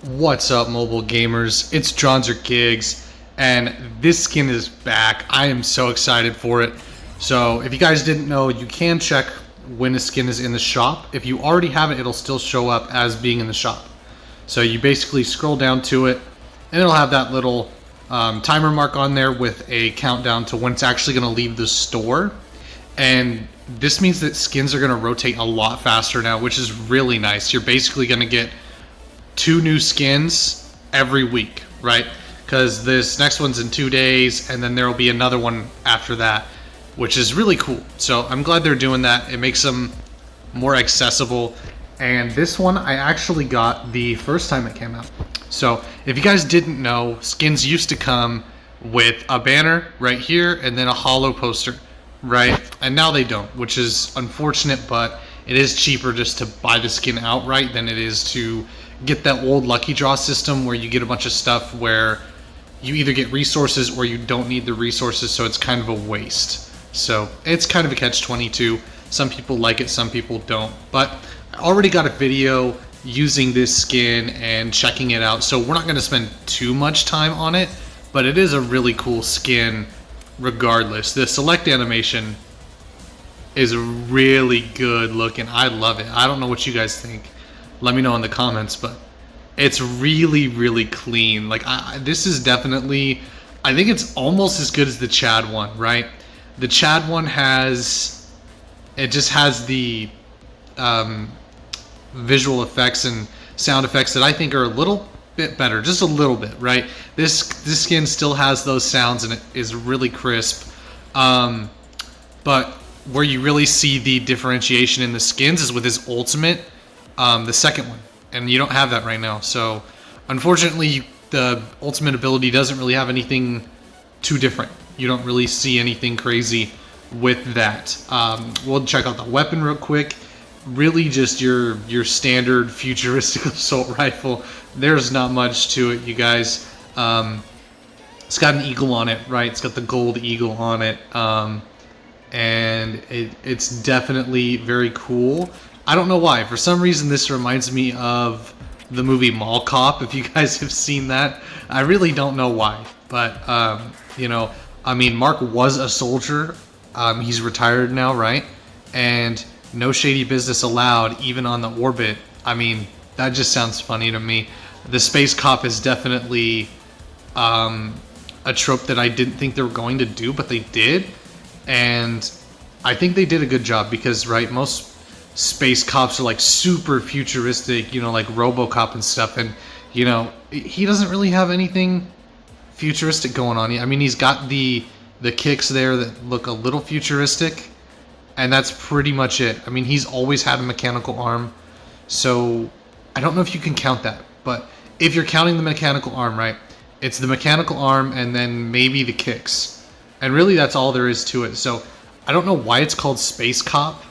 What's up, mobile gamers? It's Johnzer Gigs, and this skin is back. I am so excited for it. So, if you guys didn't know, you can check when a skin is in the shop. If you already have it, it'll still show up as being in the shop. So, you basically scroll down to it, and it'll have that little timer mark on there with a countdown to when it's actually going to leave the store. And this means that skins are going to rotate a lot faster now, which is really nice. You're basically going to get 2 new skins every week, right? Because this next one's in 2 days, and then there will be another one after that, which is really cool. So I'm glad they're doing that. It makes them more accessible. And this one I actually got the first time it came out. So if you guys didn't know, skins used to come with a banner right here and then a holo poster, right? And now they don't, which is unfortunate, but it is cheaper just to buy the skin outright than it is to get that old lucky draw system where you get a bunch of stuff where you either get resources or you don't need the resources, so it's kind of a waste. So it's kind of a catch-22. Some people like it, some people don't. But I already got a video using this skin and checking it out, so we're not going to spend too much time on it, but it is a really cool skin regardless. The select animation is really good looking. I love it. I don't know what you guys think. Let me know in the comments, but it's really, really clean. Like, this is definitely, I think it's almost as good as the Chad one, right? The Chad one just has the visual effects and sound effects that I think are a little bit better, just a little bit, right? This skin still has those sounds and it is really crisp. But where you really see the differentiation in the skins is with his ultimate, the second one, and you don't have that right now. So unfortunately, the ultimate ability doesn't really have anything too different. You don't really see anything crazy with that. We'll check out the weapon real quick. Really just your standard futuristic assault rifle. There's not much to it, you guys. It's got an eagle on it, right? It's got the gold eagle on it, and it's definitely very cool. I don't know why. For some reason, this reminds me of the movie Mall Cop, if you guys have seen that. I really don't know why. But, you know, I mean, Mark was a soldier. He's retired now, right? And no shady business allowed, even on the orbit. I mean, that just sounds funny to me. The space cop is definitely a trope that I didn't think they were going to do, but they did. And I think they did a good job because, right, most space cops are like super futuristic, you know, like RoboCop and stuff, and you know, he doesn't really have anything futuristic going on. I mean, he's got the kicks there that look a little futuristic, and that's pretty much it. I mean, he's always had a mechanical arm, so I don't know if you can count that, but if you're counting the mechanical arm, right, it's the mechanical arm and then maybe the kicks, and really that's all there is to it. So I don't know why it's called Space Cop.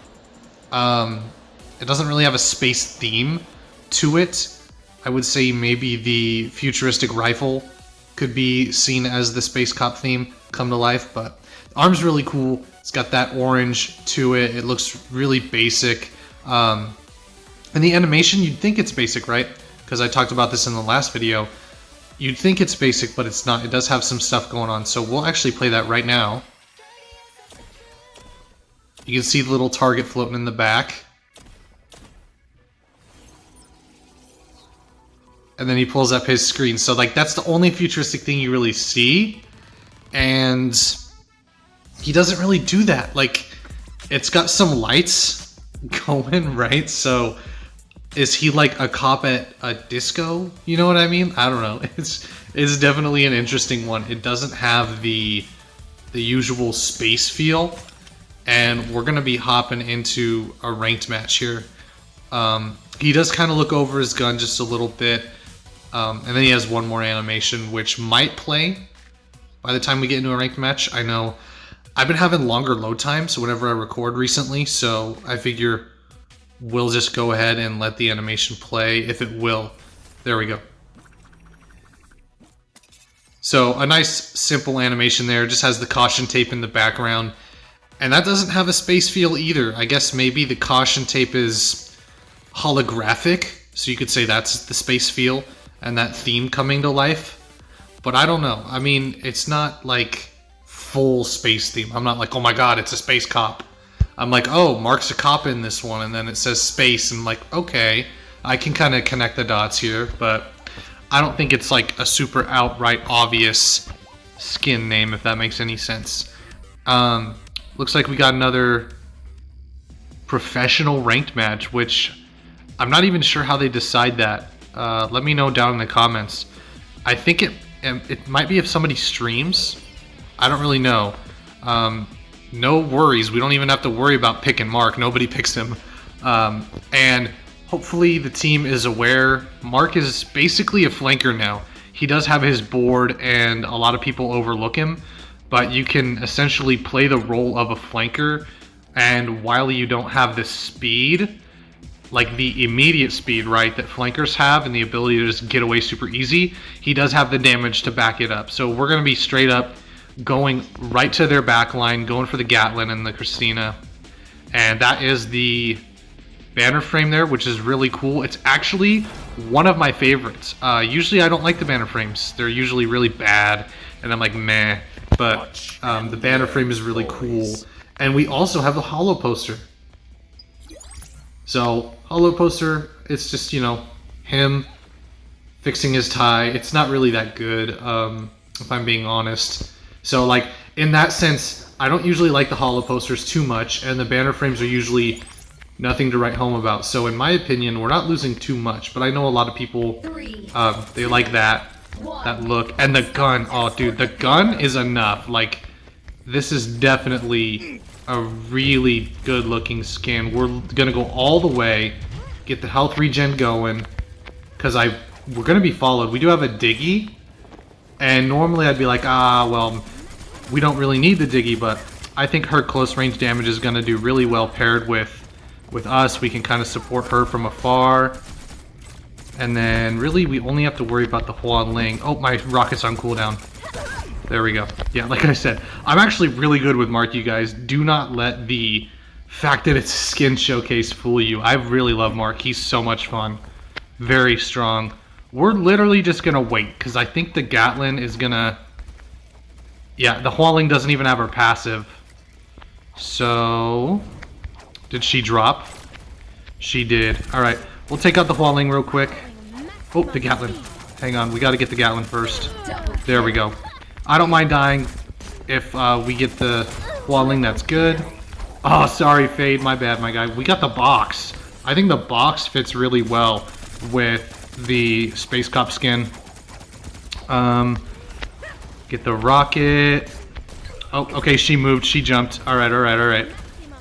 It doesn't really have a space theme to it. I would say maybe the futuristic rifle could be seen as the Space Cop theme come to life, but the arm's really cool. It's got that orange to it. It looks really basic. And the animation, you'd think it's basic, right? Because I talked about this in the last video. You'd think it's basic, but it's not. It does have some stuff going on, so we'll actually play that right now. You can see the little target floating in the back. And then he pulls up his screen. So, like, that's the only futuristic thing you really see. And he doesn't really do that. Like, it's got some lights going, right? So, is he like a cop at a disco? You know what I mean? I don't know. It's definitely an interesting one. It doesn't have the usual space feel. And we're going to be hopping into a ranked match here. He does kind of look over his gun just a little bit. And then he has one more animation, which might play by the time we get into a ranked match. I know I've been having longer load times whenever I record recently, so I figure we'll just go ahead and let the animation play if it will. There we go. So a nice simple animation there. Just has the caution tape in the background. And that doesn't have a space feel either. I guess maybe the caution tape is holographic, so you could say that's the space feel. and that theme coming to life. But I don't know. I mean, it's not like full space theme. I'm not like, oh my god, it's a space cop. I'm like, oh, Mark's a cop in this one, and then it says space, and I'm like, okay, I can kind of connect the dots here, but I don't think it's like a super outright obvious skin name, if that makes any sense. Looks like we got another professional ranked match, which I'm not even sure how they decide that. Let me know down in the comments. I think it might be if somebody streams. I don't really know. No worries. We don't even have to worry about picking Mark. Nobody picks him. And hopefully the team is aware. Mark is basically a flanker now. He does have his board, and a lot of people overlook him. But you can essentially play the role of a flanker, and while you don't have the speed, like the immediate speed, right, that flankers have, and the ability to just get away super easy, he does have the damage to back it up. So we're going to be straight up going right to their back line, going for the Gatlin and the Christina. And that is the banner frame there, which is really cool. It's actually one of my favorites. Usually I don't like the banner frames. They're usually really bad, and I'm like, meh. But the banner frame is really cool. And we also have the holo poster. So, holo poster, it's just, you know, him fixing his tie. It's not really that good, if I'm being honest. So, like, in that sense, I don't usually like the holo posters too much, and the banner frames are usually nothing to write home about. So, in my opinion, we're not losing too much, but I know a lot of people, they like that look. And the gun, oh, dude, the gun is enough. Like, this is definitely a really good looking skin. We're gonna go all the way, get the health regen going, because we're gonna be followed. We do have a diggy, and normally I'd be like, well, we don't really need the diggy, but I think her close range damage is gonna do really well paired with us. We can kind of support her from afar, and then really we only have to worry about the Huan Ling. Oh, my rocket's on cooldown. There we go. Yeah, like I said, I'm actually really good with Mark, you guys. Do not let the fact that it's a skin showcase fool you. I really love Mark. He's so much fun. Very strong. We're literally just going to wait, because I think the Gatlin is going to... Yeah, the Hualing doesn't even have her passive. So... Did she drop? She did. Alright, we'll take out the Hualing real quick. Oh, the Gatlin. Hang on, we got to get the Gatlin first. There we go. I don't mind dying if we get the Hualing, that's good. Oh, sorry, Fade, my bad, my guy. We got the box. I think the box fits really well with the Space Cop skin. Get the rocket. Oh, okay, she moved, she jumped. Alright.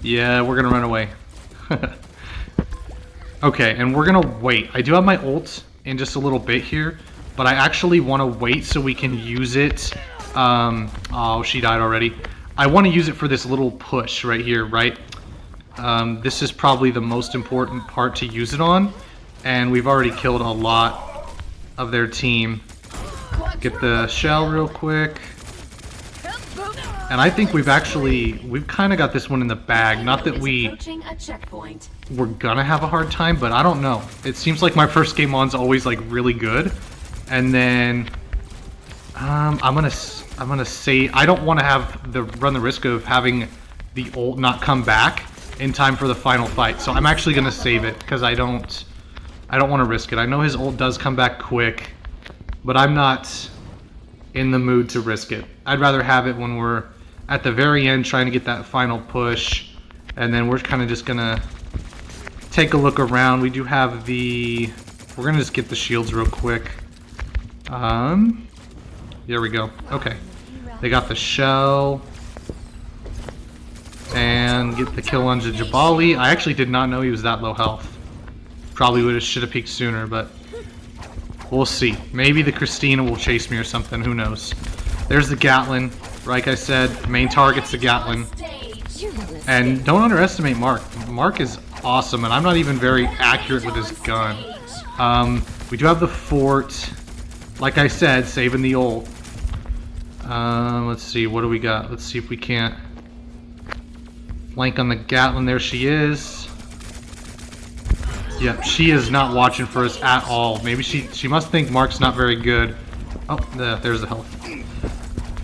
Yeah, we're gonna run away. Okay, and we're gonna wait. I do have my ult in just a little bit here, but I actually want to wait so we can use it. Oh, she died already. I want to use it for this little push right here, right? This is probably the most important part to use it on, and we've already killed a lot of their team. Get the shell real quick. And I think we've kind of got this one in the bag. Not that we're gonna have a hard time, but I don't know. It seems like my first game on's always like really good, and then I'm gonna say I don't want to run the risk of having the ult not come back in time for the final fight. So I'm actually gonna save it because I don't want to risk it. I know his ult does come back quick, but I'm not in the mood to risk it. I'd rather have it when we're at the very end trying to get that final push, and then we're kind of just gonna take a look around. We do have we're gonna just get the shields real quick. There we go. Okay, they got the shell and get the kill on Jabali. I actually did not know he was that low health. Probably should have peeked sooner, but we'll see. Maybe the Christina will chase me or something. Who knows? There's the Gatlin. Like I said, main target's the Gatlin. And don't underestimate Mark. Mark is awesome, and I'm not even very accurate with his gun. We do have the fort. Like I said, saving the ult. Let's see, what do we got? Let's see if we can't flank on the Gatlin. There she is. Yep, she is not watching for us at all. Maybe she must think Mark's not very good. Oh, there's the health.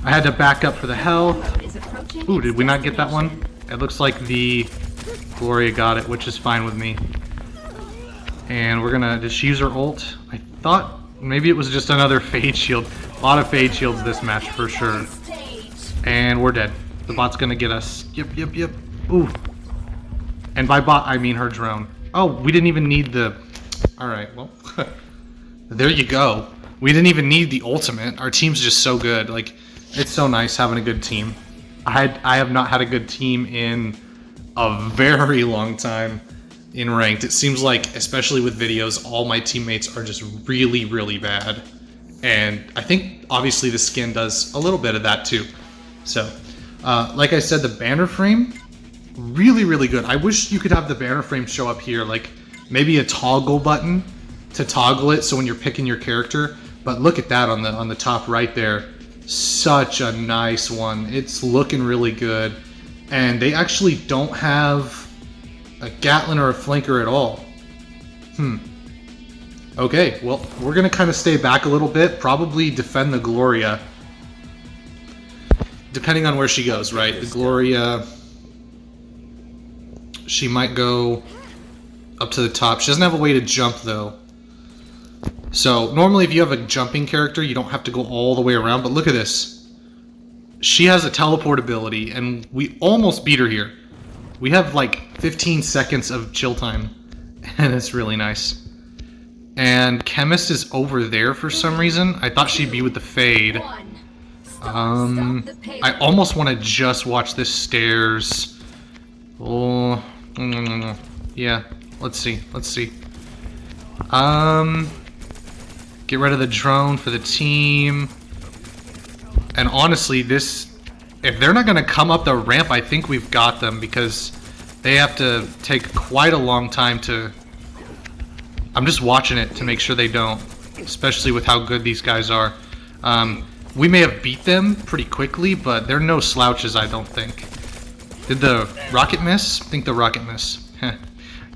I had to back up for the health. Ooh, did we not get that one? It looks like the Gloria got it, which is fine with me. And we're gonna, did she use her ult? I thought maybe it was just another Fade Shield. A lot of Fade Shields this match for sure. And we're dead. The bot's gonna get us. Yep. Ooh. And by bot, I mean her drone. Oh, we didn't even need the... Alright, well, there you go. We didn't even need the ultimate. Our team's just so good. Like, it's so nice having a good team. I have not had a good team in a very long time in ranked. It seems like, especially with videos, all my teammates are just really, really bad. And I think, obviously, the skin does a little bit of that, too. So, like I said, the banner frame... really, really good. I wish you could have the banner frame show up here, like maybe a toggle button to toggle it so when you're picking your character. But look at that on the top right there. Such a nice one. It's looking really good. And they actually don't have a Gatlin or a flanker at all. Okay, well, we're gonna kind of stay back a little bit, probably defend the Gloria. Depending on where she goes, right? The Gloria... she might go up to the top. She doesn't have a way to jump, though. So, normally if you have a jumping character, you don't have to go all the way around. But look at this. She has a teleport ability, and we almost beat her here. We have like 15 seconds of chill time, and it's really nice. And Chemist is over there for some reason. I thought she'd be with the Fade. I almost want to just watch this stairs. Oh... yeah, let's see. Get rid of the drone for the team. And honestly, if they're not going to come up the ramp, I think we've got them, because they have to take quite a long time to... I'm just watching it to make sure they don't, especially with how good these guys are. We may have beat them pretty quickly, but they're no slouches, I don't think. Did the rocket miss? I think the rocket missed.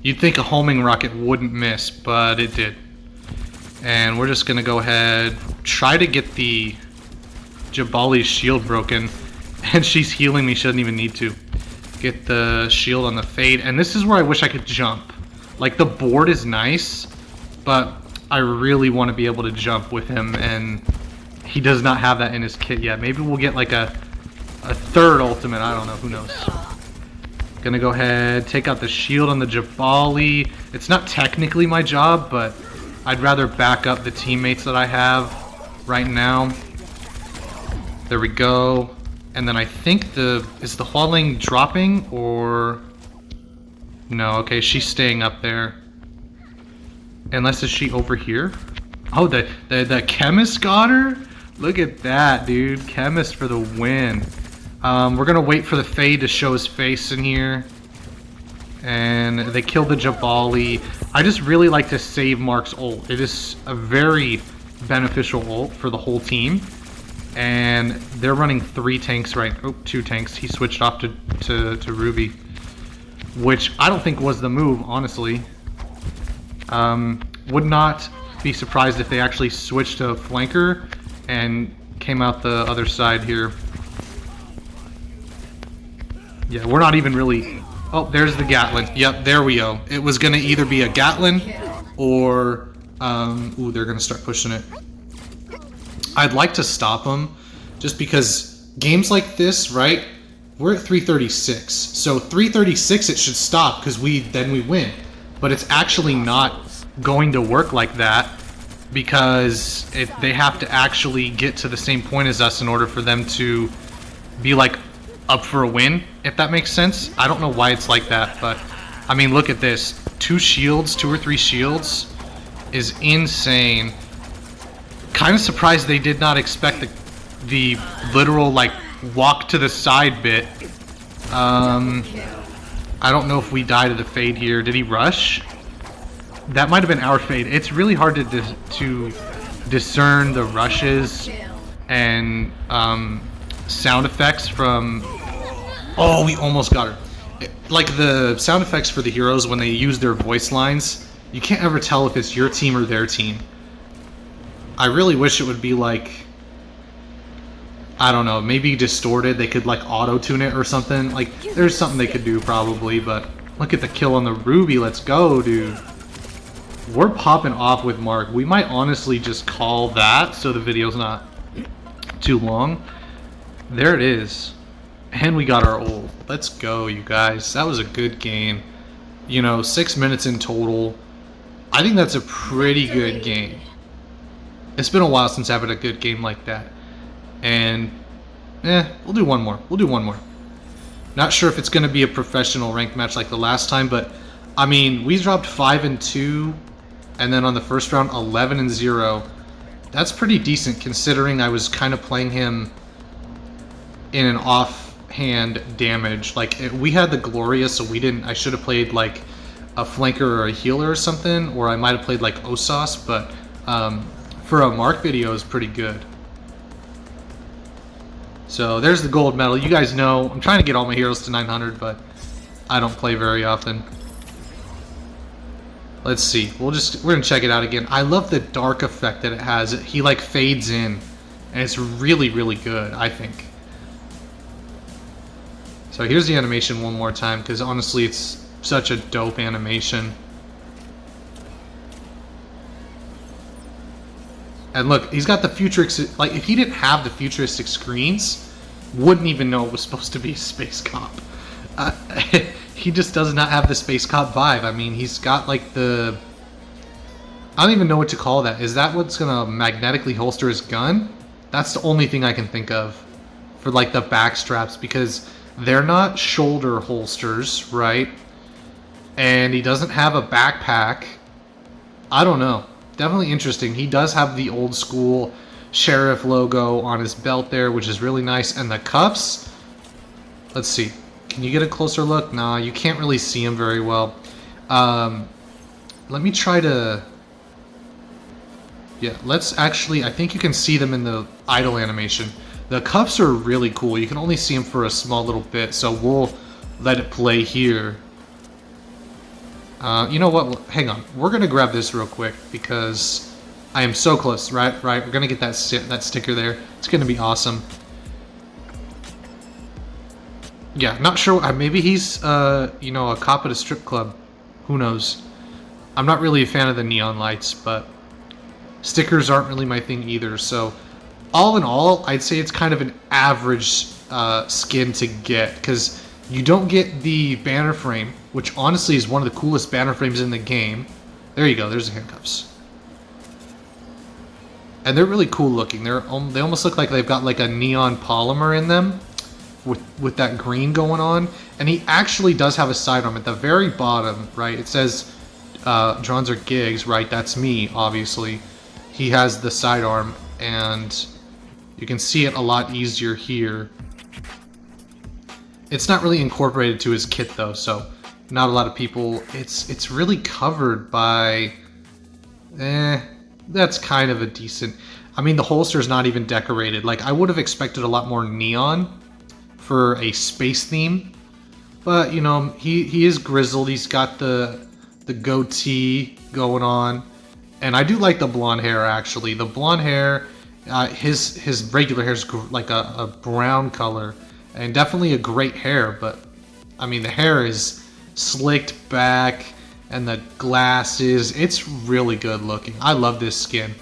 You'd think a homing rocket wouldn't miss, but it did. And we're just gonna go ahead, try to get the Jabali's shield broken. And she's healing me, she doesn't even need to. Get the shield on the Fade, and this is where I wish I could jump. Like, the board is nice, but I really want to be able to jump with him, and he does not have that in his kit yet. Maybe we'll get like a third ultimate, I don't know, who knows. Gonna go ahead, take out the shield on the Jabali. It's not technically my job, but I'd rather back up the teammates that I have right now. There we go. And then I think is the Hualing dropping, or... No, okay, she's staying up there. Unless, is she over here? Oh, the Chemist got her? Look at that, dude. Chemist for the win. We're gonna wait for the Fade to show his face in here. And they killed the Jabali. I just really like to save Mark's ult. It is a very beneficial ult for the whole team. And they're running 3 tanks right... Oh, 2 tanks. He switched off to Ruby. Which I don't think was the move, honestly. Would not be surprised if they actually switched to flanker and came out the other side here. Yeah, we're not even really... Oh, there's the Gatlin. Yep, there we go. It was going to either be a Gatlin or... Ooh, they're going to start pushing it. I'd like to stop them just because games like this, right? We're at 336. So 336 it should stop because then we win. But it's actually not going to work like that because they have to actually get to the same point as us in order for them to be like up for a win, if that makes sense. I don't know why it's like that, but I mean, look at this. 2 or 3 shields is insane. Kind of surprised they did not expect the literal like walk to the side bit. I don't know if we die to the Fade here. Did he rush? That might have been our Fade. It's really hard to discern the rushes and sound effects from... Oh, we almost got her. Like the sound effects for the heroes when they use their voice lines, You can't ever tell if it's your team or their team. I really wish it would be like, I don't know, maybe distorted. They could like auto-tune it or something. Like, there's something they could do probably, but look at the kill on the Ruby. Let's go, dude. We're popping off with Mark. We might honestly just call that so the video's not too long. There it is. And we got our ult. Let's go, you guys. That was a good game. You know, 6 minutes in total. I think that's a pretty good game. It's been a while since I've had a good game like that. And, we'll do one more. We'll do one more. Not sure if it's going to be a professional ranked match like the last time, but, I mean, we dropped 5-2, and then on the first round, 11-0. That's pretty decent, considering I was kind of playing him in an offhand damage. Like, we had the Gloria, so we didn't... I should have played, like, a flanker or a healer or something, or I might have played, like, Osas, but for a Mark video, is pretty good. So there's the gold medal. You guys know I'm trying to get all my heroes to 900, but I don't play very often. Let's see. We're gonna check it out again. I love the dark effect that it has. He like fades in, and it's really, really good, I think. So here's the animation one more time, because honestly, it's such a dope animation. And look, he's got the futuristic, like, if he didn't have the futuristic screens, wouldn't even know it was supposed to be a space cop. He just does not have the space cop vibe. I mean, he's got, like, the... I don't even know what to call that. Is that what's gonna magnetically holster his gun? That's the only thing I can think of for, like, the back straps, because they're not shoulder holsters, right? And he doesn't have a backpack. I don't know. Definitely interesting. He does have the old school sheriff logo on his belt there, which is really nice. And the cuffs, let's see. Can you get a closer look? Nah, you can't really see him very well. Let me try to... Yeah, let's actually... I think you can see them in the idle animation. The cuffs are really cool. You can only see them for a small little bit, so we'll let it play here. You know what? Hang on. We're going to grab this real quick because I am so close, right? We're going to get that sticker there. It's going to be awesome. Yeah, not sure. Maybe he's, you know, a cop at a strip club. Who knows? I'm not really a fan of the neon lights, but stickers aren't really my thing either. So, all in all, I'd say it's kind of an average skin to get, because you don't get the banner frame, which honestly is one of the coolest banner frames in the game. There you go, there's the handcuffs. And they're really cool looking. They almost look like they've got like a neon polymer in them with that green going on. And he actually does have a sidearm at the very bottom, right? It says Drons are gigs, right? That's me, obviously. He has the sidearm, and you can see it a lot easier here. It's not really incorporated to his kit though, so not a lot of people... It's really covered by... that's kind of a decent... I mean, the holster's not even decorated. Like, I would have expected a lot more neon for a space theme. But, you know, he is grizzled. He's got the goatee going on. And I do like the blonde hair, actually. The blonde hair, his regular hair is like a brown color. And definitely a great hair, but I mean, the hair is slicked back, and the glasses, it's really good looking. I love this skin.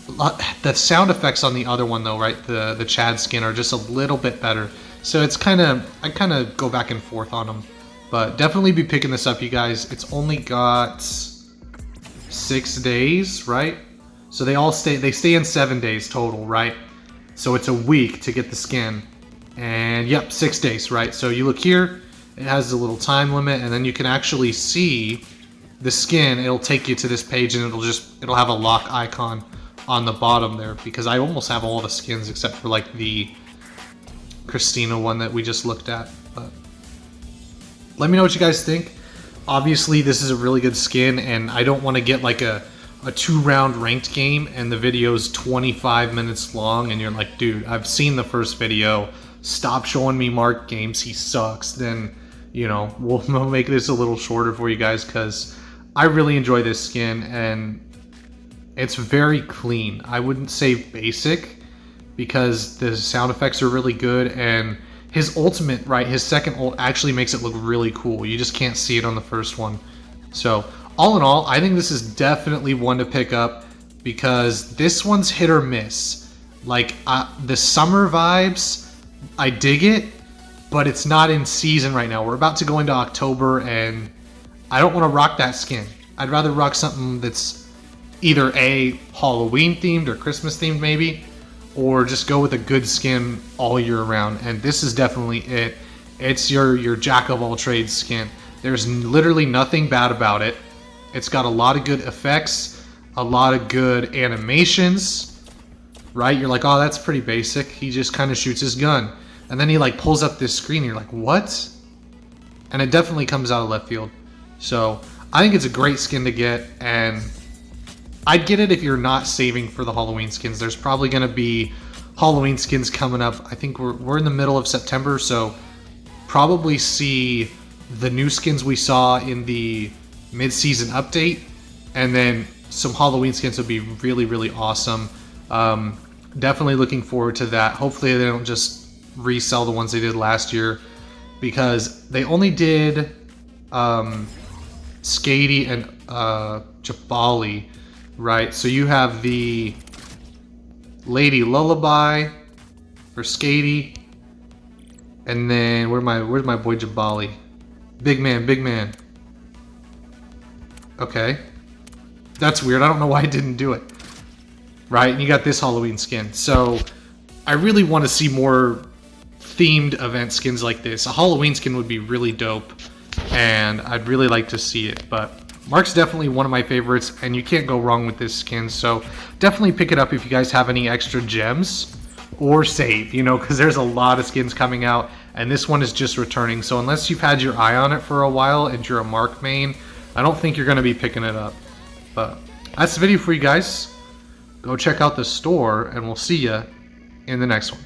The sound effects on the other one though, right, the Chad skin, are just a little bit better. So it's kind of, I kind of go back and forth on them. But definitely be picking this up, you guys. It's only got 6 days, right? So they stay in 7 days total, right? So it's a week to get the skin. And yep, 6 days, right? So you look here, it has a little time limit, and then you can actually see the skin. It'll take you to this page, and it'll have a lock icon on the bottom there, because I almost have all the skins except for like the Christina one that we just looked at. But let me know what you guys think. Obviously, this is a really good skin, and I don't want to get like a 2-round ranked game and the video's 25 minutes long, and you're like, dude, I've seen the first video. Stop showing me Mark games, he sucks. Then, you know, we'll make this a little shorter for you guys, because I really enjoy this skin, and it's very clean. I wouldn't say basic, because the sound effects are really good, and his ultimate, right, his second ult actually makes it look really cool. You just can't see it on the first one. So all in all, I think this is definitely one to pick up, because this one's hit or miss. Like, the summer vibes, I dig it, but it's not in season right now. We're about to go into October, and I don't want to rock that skin. I'd rather rock something that's either A, Halloween themed or Christmas themed maybe, or just go with a good skin all year round. And this is definitely it. It's your jack of all trades skin. There's literally nothing bad about it. It's got a lot of good effects, a lot of good animations, right? You're like, oh, that's pretty basic. He just kind of shoots his gun. And then he like pulls up this screen and you're like, what? And it definitely comes out of left field. So I think it's a great skin to get, and I'd get it if you're not saving for the Halloween skins. There's probably going to be Halloween skins coming up. I think we're in the middle of September, so probably see the new skins we saw in the mid-season update, and then some Halloween skins would be really, really awesome. Definitely looking forward to that. Hopefully they don't just resell the ones they did last year, because they only did Skady and Jabali, right? So you have the Lady Lullaby for Skady, and then where's my boy Jabali? Big man. Okay, that's weird. I don't know why I didn't do it. Right, and you got this Halloween skin. So I really want to see more themed event skins like this. A Halloween skin would be really dope, and I'd really like to see it. But Mark's definitely one of my favorites, and you can't go wrong with this skin. So definitely pick it up if you guys have any extra gems, or save, you know, because there's a lot of skins coming out, and this one is just returning. So unless you've had your eye on it for a while and you're a Mark main, I don't think you're going to be picking it up. But that's the video for you guys. Go check out the store, and we'll see you in the next one.